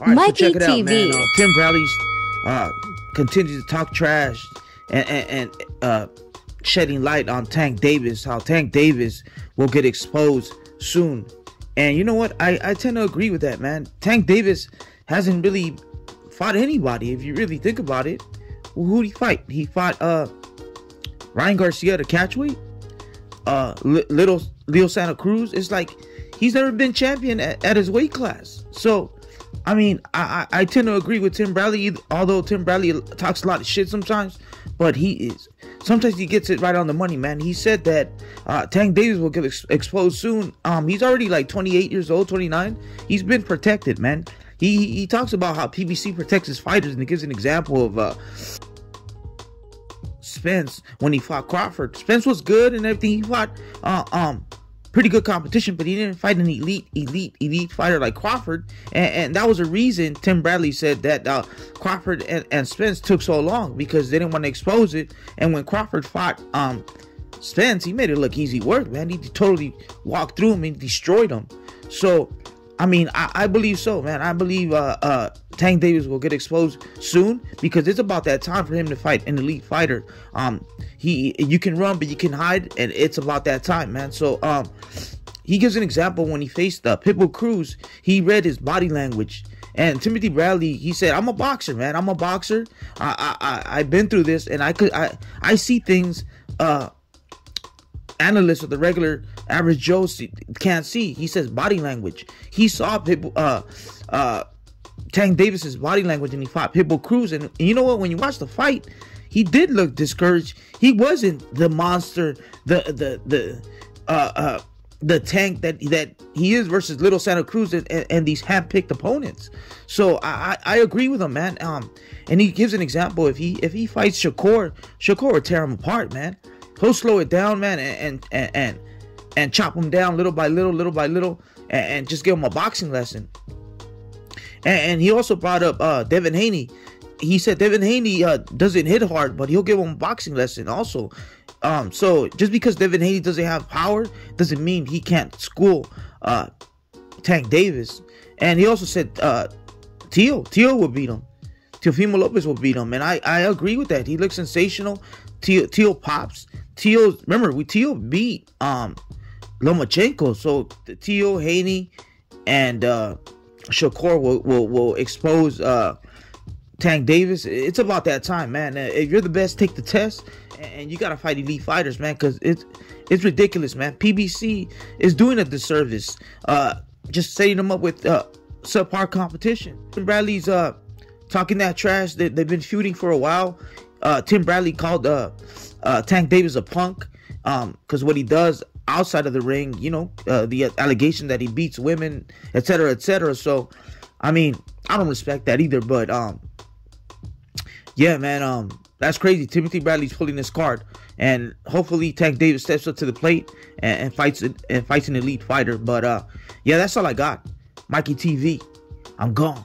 All right, so Mikey check it out, man. TV. Tim Bradley's continues to talk trash and shedding light on Tank Davis. How Tank Davis will get exposed soon. And you know what? I tend to agree with that, man. Tank Davis hasn't really fought anybody. If you really think about it, well, who did he fight? He fought Ryan Garcia, the catchweight. Little Leo Santa Cruz. It's like he's never been champion at his weight class. So, I mean, I tend to agree with Tim Bradley, although Tim Bradley talks a lot of shit sometimes, but sometimes he gets it right on the money, man. He said that Tank Davis will get exposed soon. He's already like 28 years old, 29. He's been protected, man. He talks about how PBC protects his fighters, and he gives an example of Spence when he fought Crawford. Spence was good and everything. He fought pretty good competition, but he didn't fight an elite fighter like Crawford, and that was a reason Tim Bradley said that Crawford and Spence took so long, because they didn't want to expose it. And when Crawford fought Spence, he made it look easy work, man. He totally walked through him and destroyed him. So I mean, I believe so, man. I believe Tank Davis will get exposed soon, because it's about that time for him to fight an elite fighter. You can run, but you can hide, and it's about that time, man. So he gives an example when he faced Pitbull Cruz. He read his body language, and Timothy Bradley, he said, "I'm a boxer, man. I'm a boxer. I've been through this, and I see things analysts or the regular average Joe can't see." He says body language. He saw Tank Davis's body language, and he fought Pitbull Cruz. And you know what? When you watch the fight, he did look discouraged. He wasn't the monster, the Tank that he is versus Little Santa Cruz and these hand-picked opponents. So I agree with him, man. And he gives an example. If he fights Shakur will tear him apart, man. He'll slow it down, man, and chop him down little by little, and just give him a boxing lesson. And he also brought up Devin Haney. He said Devin Haney doesn't hit hard, but he'll give him a boxing lesson also. So just because Devin Haney doesn't have power doesn't mean he can't school Tank Davis. And he also said Tio will beat him. Teofimo Lopez will beat him, and I agree with that. He looks sensational. Tio pops. Tio beat Lomachenko. So Tio, Haney, and Shakur will expose Tank Davis. It's about that time, man. If you're the best, take the test, and you gotta fight elite fighters, man, because it's ridiculous, man. PBC is doing a disservice, just setting them up with subpar competition. Tim Bradley's talking that trash. They've been feuding for a while. Tim Bradley called Tank Davis a punk, because what he does outside of the ring, you know, the allegation that he beats women, etc., etc. So, I mean, I don't respect that either. But yeah, man, that's crazy. Timothy Bradley's pulling this card, and hopefully Tank Davis steps up to the plate and fights an elite fighter. But yeah, that's all I got. Mikey TV, I'm gone.